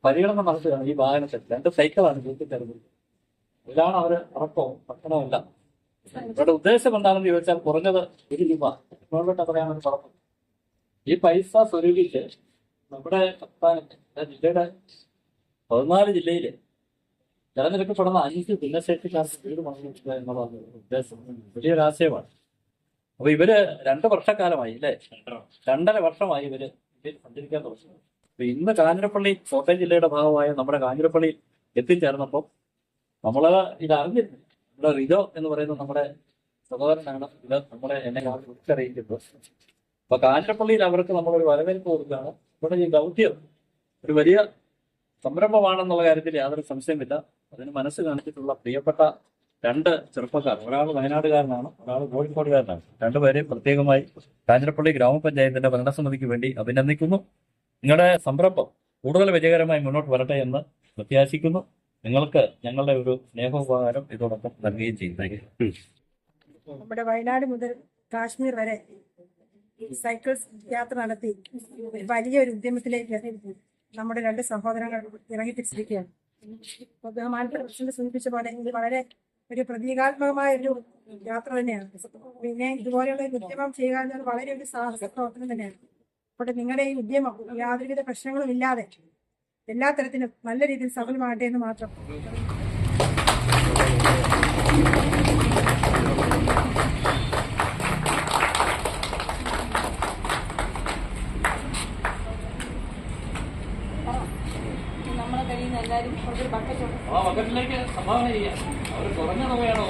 പരിഗണന നടത്തുകയാണ് ഈ വാഹനത്തിൽ. 2 സൈക്കിളാണ് കൂട്ടിത്തരുന്നത്. ഇതാണ് അവർ ഉറപ്പവും ഭക്ഷണമല്ല. ഇവരുടെ ഉദ്ദേശം എന്താണെന്ന് ചോദിച്ചാൽ കുറഞ്ഞത് 1 രൂപ ഗവൺമെന്റ് പറയാമെന്ന് പറഞ്ഞു. ഈ പൈസ സ്വരൂപിച്ച് നമ്മുടെ സംസ്ഥാനത്ത് ജില്ലയുടെ 14 ജില്ലയിൽ തെരഞ്ഞെടുക്കപ്പെടുന്ന 5 ഭിന്നശേഷിക്കാർക്ക് വീട് പണിയുക എന്നുള്ളതാണ് ഉദ്ദേശം. വലിയൊരു ആശയമാണ്. അപ്പൊ ഇവര് 2 വർഷക്കാലമായി അല്ലേ, 2.5 വർഷമായി ഇവര് സഞ്ചരിക്കാൻ തുടങ്ങി. അപ്പൊ ഇന്ന് കാഞ്ഞിരപ്പള്ളി കോട്ടയം ജില്ലയുടെ ഭാഗമായ നമ്മുടെ കാഞ്ഞിരപ്പള്ളി എത്തിച്ചേർന്നപ്പോൾ നമ്മള് ഇതറിഞ്ഞിരുന്നു. ഇവിടെ റിജോ എന്ന് പറയുന്ന നമ്മുടെ സഹോദരനാണ് ഇത് എന്നെ വിളിച്ചറിയിക്കുന്നത്. അപ്പൊ കാഞ്ഞിരപ്പള്ളിയിൽ അവർക്ക് നമ്മളൊരു വരവേൽപ്പ് കൊടുക്കുകയാണ്. ഇവിടെ ഈ ദൗത്യം ഒരു വലിയ സംരംഭമാണെന്നുള്ള കാര്യത്തിൽ യാതൊരു സംശയമില്ല. അതിന് മനസ്സ് കാണിച്ചിട്ടുള്ള പ്രിയപ്പെട്ട 2 ചെറുപ്പക്കാർ, ഒരാൾ വയനാടുകാരനാണ്, ഒരാൾ കോഴിക്കോടുകാരനാണ്. 2 പേരെ പ്രത്യേകമായി കാഞ്ഞിരപ്പള്ളി ഗ്രാമപഞ്ചായത്തിന്റെ ഭരണസമിതിക്ക് വേണ്ടി അഭിനന്ദിക്കുന്നു. നിങ്ങളുടെ സംരംഭം കൂടുതൽ വിജയകരമായി മുന്നോട്ട് വരട്ടെ എന്ന് പ്രത്യാശിക്കുന്നു. നിങ്ങൾക്ക് ഞങ്ങളുടെ ഒരു സ്നേഹോപകാരം ഇതോടൊപ്പം നൽകുകയും ചെയ്യും. നമ്മുടെ വയനാട് മുതൽ കാശ്മീർ വരെ സൈക്കിൾ യാത്ര നടത്തി വലിയൊരു ഉദ്യമത്തിലേക്ക് നമ്മുടെ 2 സഹോദരങ്ങൾ ഇറങ്ങിത്തിരിച്ചിരിക്കുകയാണ്. ബഹുമാനപ്പെട്ട പ്രസിഡന്റ് സൂചിപ്പിച്ച പോലെ ഇത് വളരെ ഒരു പ്രതീകാത്മകമായ ഒരു യാത്ര തന്നെയാണ്. പിന്നെ ഇതുപോലെയുള്ള ഒരു ഉദ്യമം ചെയ്യുക എന്നത് വളരെ ഒരു സാഹസ പ്രവർത്തനം തന്നെയാണ്. അപ്പോൾ നിങ്ങളുടെ ഈ ഉദ്യമം യാതൊരുവിധ പ്രശ്നങ്ങളും ഇല്ലാതെ എല്ലാ തരത്തിലും നല്ല രീതിയിൽ സഫലമാകട്ടെ എന്ന് മാത്രം. നമ്മളെ കഴിയുന്ന എല്ലാവരും ഒരു ബക്കറ്റുണ്ട്. ആ ബക്കറ്റിലേക്ക് സംഭാവന ചെയ്യാം. അവർ കുറഞ്ഞ തുകയാണ്.